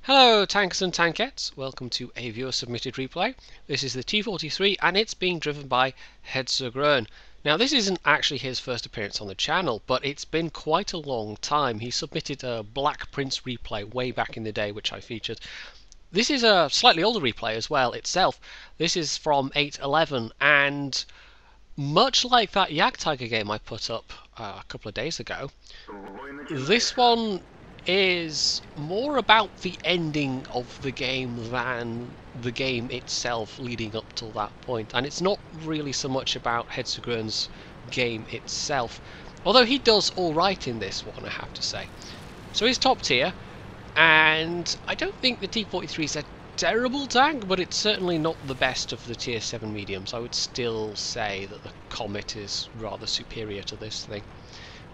Hello tankers and tankettes, welcome to a viewer submitted replay. This is the T-43 and it's being driven by Hitlog+Damagelog. Now this isn't actually his first appearance on the channel, but it's been quite a long time. He submitted a Black Prince replay way back in the day which I featured. This is a slightly older replay as well itself. This is from 8.11 and much like that Jagdtiger game I put up a couple of days ago, this one is more about the ending of the game than the game itself leading up till that point, and it's not really so much about Hitlog+'s game itself, although he does alright in this one, I have to say. So he's top tier, and I don't think the T-43 is a terrible tank, but it's certainly not the best of the tier 7 mediums. I would still say that the Comet is rather superior to this thing.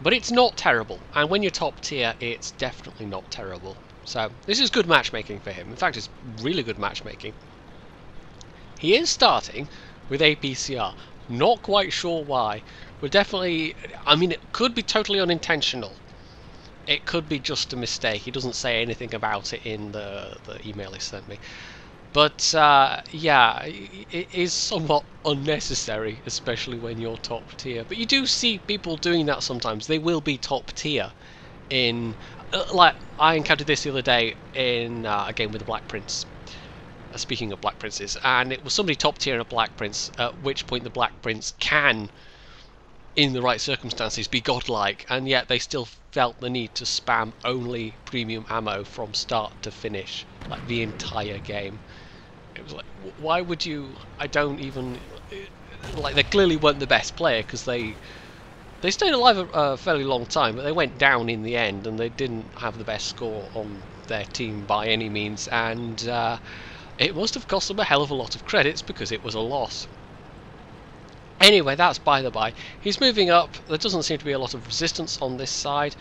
But it's not terrible, and when you're top tier, it's definitely not terrible. So this is good matchmaking for him. In fact, it's really good matchmaking. He is starting with APCR. Not quite sure why. But definitely, I mean, it could be totally unintentional. It could be just a mistake. He doesn't say anything about it in the email he sent me. But yeah, it is somewhat unnecessary, especially when you're top tier. But you do see people doing that sometimes. They will be top tier in... like, I encountered this the other day in a game with the Black Prince. Speaking of Black Princes. And it was somebody top tier in a Black Prince, at which point the Black Prince can, in the right circumstances, be godlike. And yet they still felt the need to spam only premium ammo from start to finish. Like, the entire game. It was like, why would you? I don't even like. They clearly weren't the best player because they stayed alive a fairly long time, but they went down in the end, and they didn't have the best score on their team by any means. And it must have cost them a hell of a lot of credits because it was a loss. Anyway, that's by the by. He's moving up. There doesn't seem to be a lot of resistance on this side.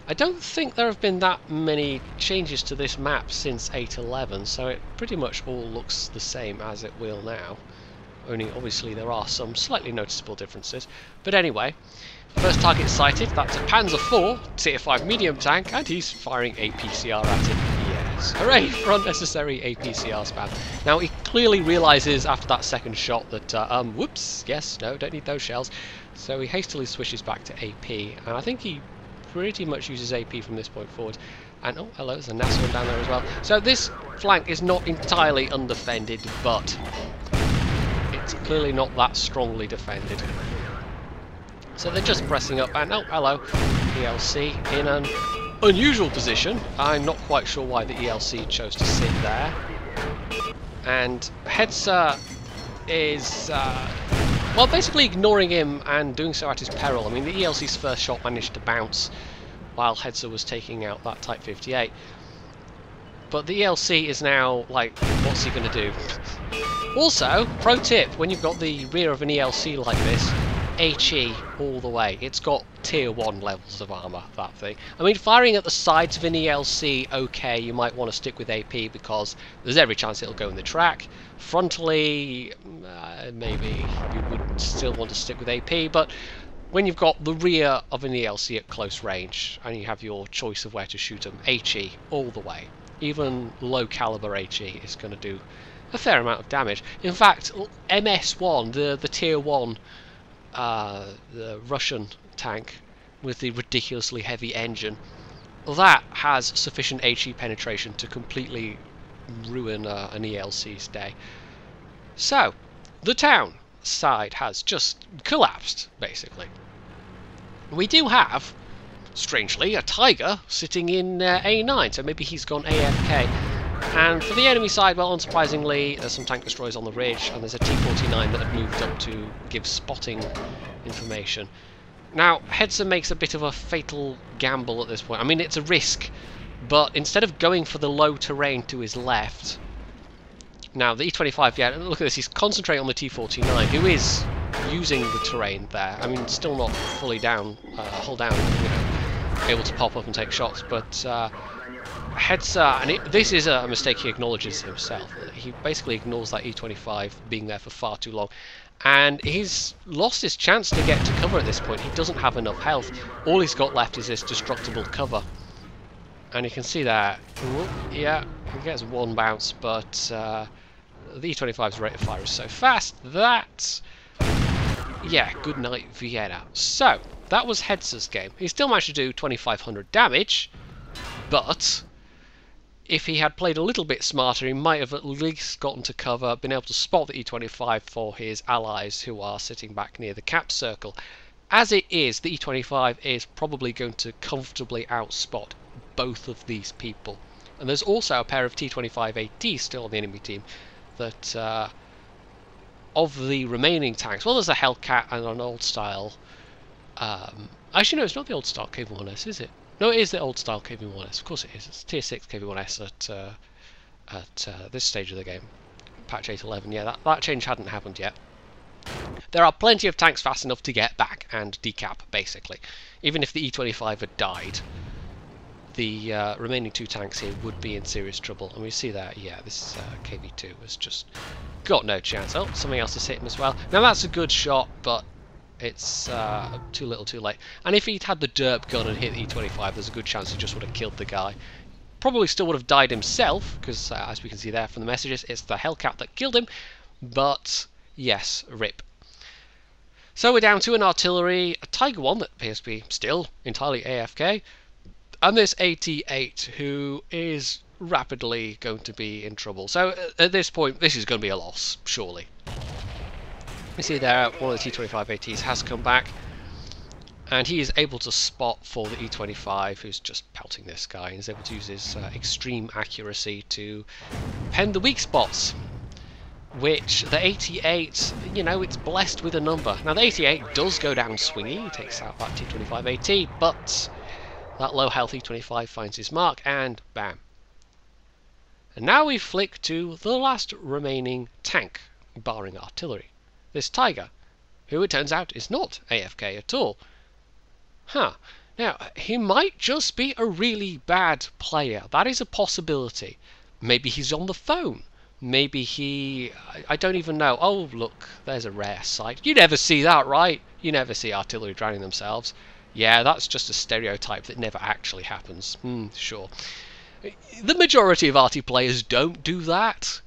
I don't think there have been that many changes to this map since 8.11, so it pretty much all looks the same as it will now. Only obviously there are some slightly noticeable differences. But anyway, first target sighted, that's a Panzer IV, tier 5 medium tank, and he's firing APCR at it. Yes, hooray for unnecessary APCR spam. Now he clearly realises after that second shot that, whoops, yes, no, don't need those shells. So he hastily switches back to AP, and I think he pretty much uses AP from this point forward. And oh, hello, there's a NASA one down there as well. So this flank is not entirely undefended, but it's clearly not that strongly defended. So they're just pressing up, and oh, hello, ELC in an unusual position. I'm not quite sure why the ELC chose to sit there. And Hetzer is well, basically ignoring him and doing so at his peril. I mean, the ELC's first shot managed to bounce while Hetzer was taking out that Type 58. But the ELC is now, like, what's he going to do? Also, pro tip, when you've got the rear of an ELC like this, HE all the way. It's got tier 1 levels of armour, that thing. I mean, firing at the sides of an ELC, okay, you might want to stick with AP because there's every chance it'll go in the track. Frontally, maybe you would still want to stick with AP, but when you've got the rear of an ELC at close range and you have your choice of where to shoot them, HE all the way. Even low caliber HE is going to do a fair amount of damage. In fact, MS1, the tier 1, the Russian tank with the ridiculously heavy engine, that has sufficient HE penetration to completely ruin an ELC's day. So, the town side has just collapsed, basically. We do have, strangely, a Tiger sitting in A9, so maybe he's gone AFK. And for the enemy side, well, unsurprisingly, there's some tank destroyers on the ridge, and there's a T-49 that have moved up to give spotting information. Now, Hetzer makes a bit of a fatal gamble at this point. I mean, it's a risk, but instead of going for the low terrain to his left... Now, the E25, yeah, look at this, he's concentrating on the T-49, who is using the terrain there. I mean, still not fully down, hull down, you know, able to pop up and take shots, but Hetzer, and this is a mistake he acknowledges himself. He basically ignores that E25 being there for far too long. And he's lost his chance to get to cover at this point. He doesn't have enough health. All he's got left is this destructible cover. And you can see that, yeah, he gets one bounce, but the E25's rate of fire is so fast that, yeah, good night Vienna. So, that was Hetzer's game. He still managed to do 2,500 damage, but if he had played a little bit smarter, he might have at least gotten to cover, been able to spot the E25 for his allies who are sitting back near the cap circle. As it is, the E25 is probably going to comfortably outspot both of these people. And there's also a pair of T-25 AT still on the enemy team that, of the remaining tanks, well, there's a Hellcat and an old style. Actually, no, it's not the old style KV-1S, is it? No, it is the old style KV-1S. Of course it is. It's tier 6 KV-1S at this stage of the game. Patch 8.11, yeah, that change hadn't happened yet. There are plenty of tanks fast enough to get back and decap, basically. Even if the E25 had died, the remaining two tanks here would be in serious trouble. And we see that, yeah, this KV2 has just got no chance. Oh, something else has hit him as well. Now that's a good shot, but it's too little too late. And if he'd had the derp gun and hit the E25, there's a good chance he just would have killed the guy. Probably still would have died himself, because as we can see there from the messages, it's the Hellcat that killed him. But yes, rip. So we're down to an artillery, a Tiger 1 that appears to be still entirely AFK, and this AT8 who is rapidly going to be in trouble. So at this point, this is going to be a loss, surely. You see there, one of the T-25 ATs has come back, and he is able to spot for the E25, who's just pelting this guy, and is able to use his extreme accuracy to pen the weak spots. Which the 88, you know, it's blessed with a number. Now the 88 does go down swingy, he takes out that T25 AT, but that low health E25 finds his mark, and bam. And now we flick to the last remaining tank, barring artillery. This Tiger, who it turns out is not AFK at all. Huh. Now, he might just be a really bad player. That is a possibility. Maybe he's on the phone. Maybe he... I don't even know. Oh, look, there's a rare sight. You never see that, right? You never see artillery drowning themselves. Yeah, that's just a stereotype that never actually happens. Sure. The majority of arty players don't do that,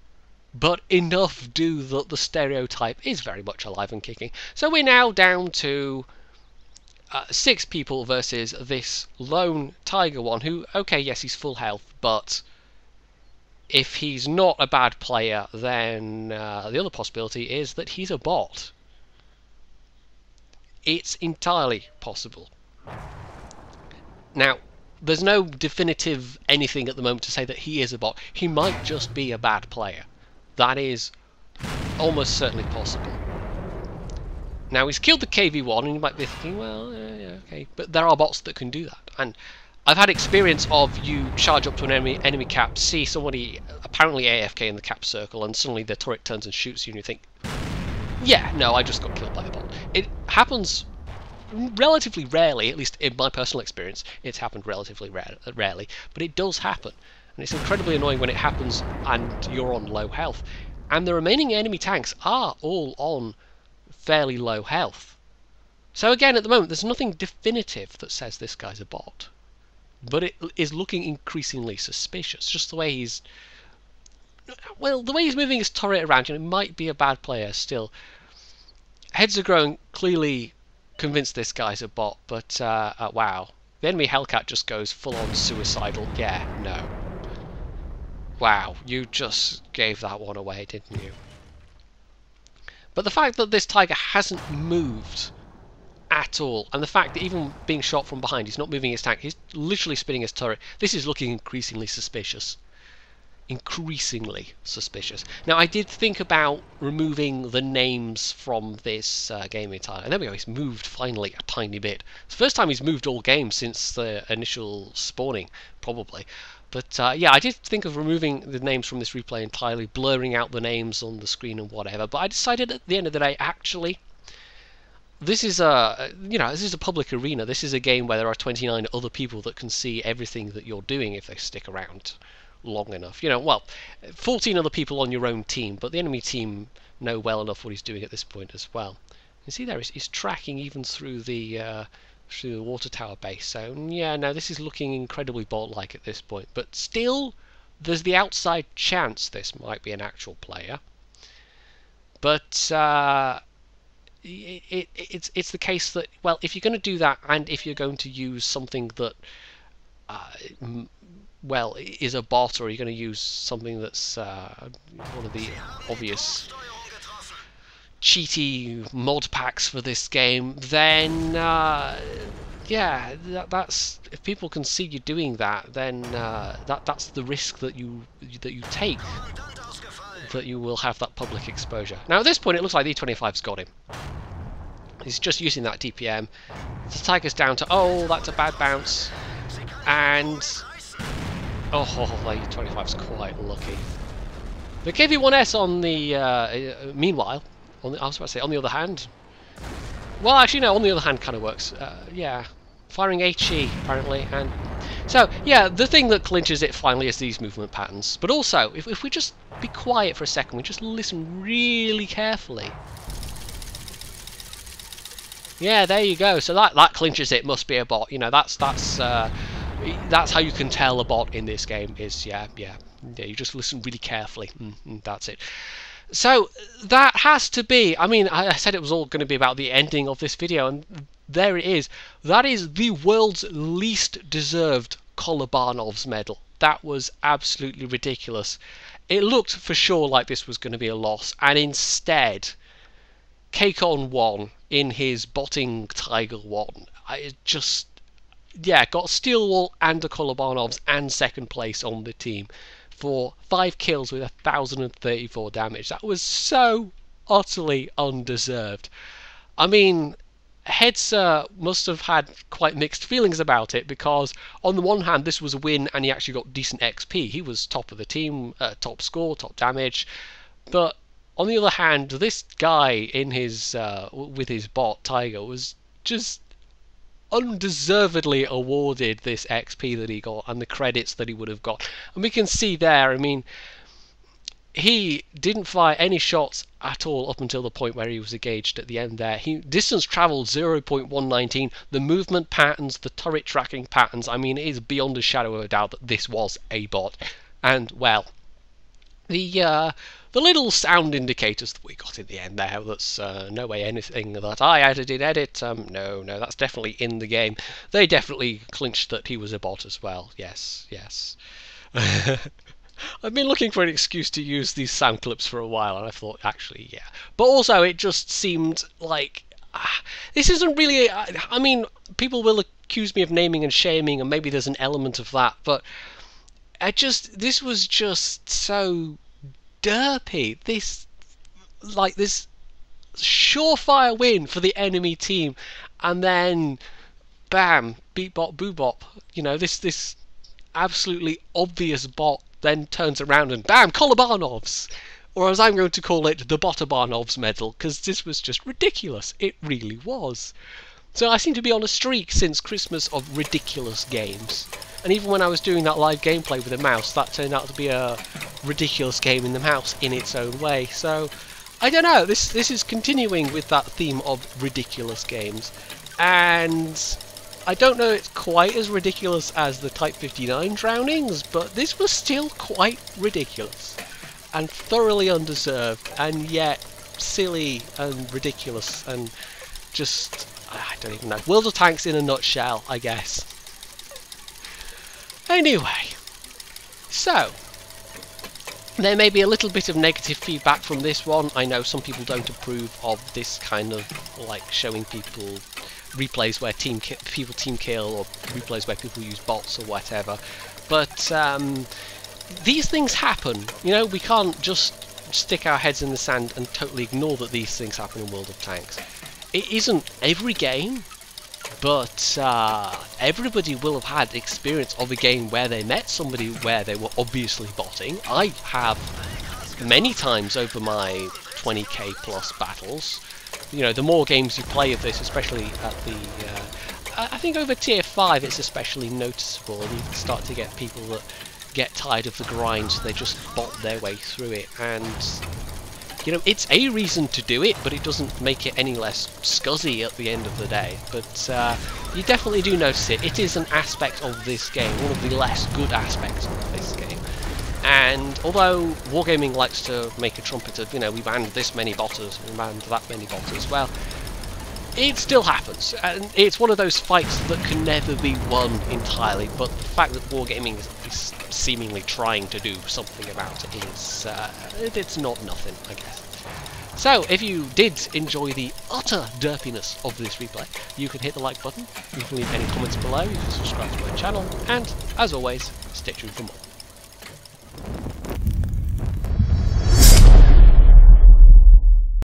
but enough do that the stereotype is very much alive and kicking. So we're now down to 6 people versus this lone Tiger 1 who, okay, yes, he's full health, but if he's not a bad player, then the other possibility is that he's a bot. It's entirely possible. Now, there's no definitive anything at the moment to say that he is a bot. He might just be a bad player. That is almost certainly possible. Now, he's killed the KV-1, and you might be thinking, well, yeah, okay. But there are bots that can do that. And I've had experience of you charge up to an enemy cap, see somebody apparently AFK in the cap circle, and suddenly the turret turns and shoots you, and you think, yeah, no, I just got killed by a bot. It happens relatively rarely, at least in my personal experience, it's happened relatively rarely, but it does happen. And it's incredibly annoying when it happens and you're on low health. And the remaining enemy tanks are all on fairly low health. So again, at the moment, there's nothing definitive that says this guy's a bot. But it is looking increasingly suspicious. Just the way he's... well, the way he's moving his turret around, you know, might be a bad player still. Heads are growing, clearly convinced this guy's a bot, but wow. The enemy Hellcat just goes full-on suicidal. Yeah, no. Wow, you just gave that one away, didn't you? But the fact that this Tiger hasn't moved at all, and the fact that even being shot from behind, he's not moving his tank, he's literally spinning his turret, this is looking increasingly suspicious. Increasingly suspicious. Now, I did think about removing the names from this game entirely, and there we go, he's moved finally a tiny bit. It's the first time he's moved all game since the initial spawning, probably. But yeah, I did think of removing the names from this replay entirely, blurring out the names on the screen and whatever, but I decided at the end of the day, actually, this is a, you know, this is a public arena. This is a game where there are 29 other people that can see everything that you're doing if they stick around long enough. You know, well, 14 other people on your own team, but the enemy team know well enough what he's doing at this point as well. You see there, he's tracking even through the through the water tower base. So yeah, no, this is looking incredibly bot-like at this point. But still, there's the outside chance this might be an actual player. But it's the case that, well, if you're going to do that, and if you're going to use something that well, is a bot, or you're going to use something that's one of the obvious cheaty mod packs for this game, then yeah, that's, if people can see you doing that, then that's the risk that you take, that you will have that public exposure. Now at this point it looks like the E25's got him. He's just using that DPM. The Tiger's down to, oh, that's a bad bounce, and oh, the E25's quite lucky. The KV-1S on the meanwhile, I was about to say, on the other hand, well, actually no, on the other hand kind of works. Yeah, firing HE apparently, and so yeah, the thing that clinches it finally is these movement patterns. But also, if we just be quiet for a second, we just listen really carefully. Yeah, there you go. So that clinches it. Must be a bot. You know, that's how you can tell a bot in this game is yeah. You just listen really carefully. That's it. So that has to be, I mean, I said it was all going to be about the ending of this video, and there it is. That is the world's least deserved Kolobanov's medal. That was absolutely ridiculous. It looked for sure like this was going to be a loss, and instead, Kakon won in his botting Tiger 1. I just, yeah, got Steel Wall and a Kolobanov's and second place on the team for 5 kills with 1,034 damage. That was so utterly undeserved. I mean, Hetzer must have had quite mixed feelings about it, because on the one hand this was a win and he actually got decent XP. He was top of the team, top score, top damage. But on the other hand, this guy in his with his bot Tiger was just undeservedly awarded this XP that he got and the credits that he would have got. And we can see there, I mean, he didn't fire any shots at all up until the point where he was engaged at the end there. He distance traveled 0.119. The movement patterns, the turret tracking patterns, I mean, it is beyond a shadow of a doubt that this was a bot. And, well, the little sound indicators that we got in the end there, that's no way anything that I added in edit. No, that's definitely in the game. They definitely clinched that he was a bot as well. Yes. I've been looking for an excuse to use these sound clips for a while, and I thought, actually, yeah. But also, it just seemed like, this isn't really, I mean, people will accuse me of naming and shaming, and maybe there's an element of that, but this was just so derpy. This surefire win for the enemy team, and then bam, beat bot boo bop. You know, this absolutely obvious bot then turns around and bam, Kolobanov's, or as I'm going to call it, the Botabanov's medal, because this was just ridiculous. It really was. So I seem to be on a streak since Christmas of ridiculous games. And even when I was doing that live gameplay with a mouse, that turned out to be a ridiculous game in the mouse in its own way. So, I don't know, this is continuing with that theme of ridiculous games. And I don't know it's quite as ridiculous as the Type 59 drownings, but this was still quite ridiculous. And thoroughly undeserved, and yet silly and ridiculous, and just, I don't even know. World of Tanks in a nutshell, I guess. Anyway, so there may be a little bit of negative feedback from this one. I know some people don't approve of this kind of, like, showing people replays where people team kill, or replays where people use bots or whatever. But these things happen. You know, we can't just stick our heads in the sand and totally ignore that these things happen in World of Tanks. It isn't every game, but everybody will have had experience of a game where they met somebody where they were obviously botting. I have many times over my 20k plus battles. You know, the more games you play of this, especially at the I think over tier 5 it's especially noticeable, and you start to get people that get tired of the grind, so they just bot their way through it. And you know, it's a reason to do it, but it doesn't make it any less scuzzy at the end of the day. But you definitely do notice it. It is an aspect of this game, one of the less good aspects of this game. And although Wargaming likes to make a trumpet of, you know, we banned this many botters, we banned that many botters, well, it still happens, and it's one of those fights that can never be won entirely, but the fact that Wargaming is seemingly trying to do something about it is, it's not nothing, I guess. So, if you did enjoy the utter derpiness of this replay, you can hit the like button, you can leave any comments below, you can subscribe to my channel, and, as always, stay tuned for more.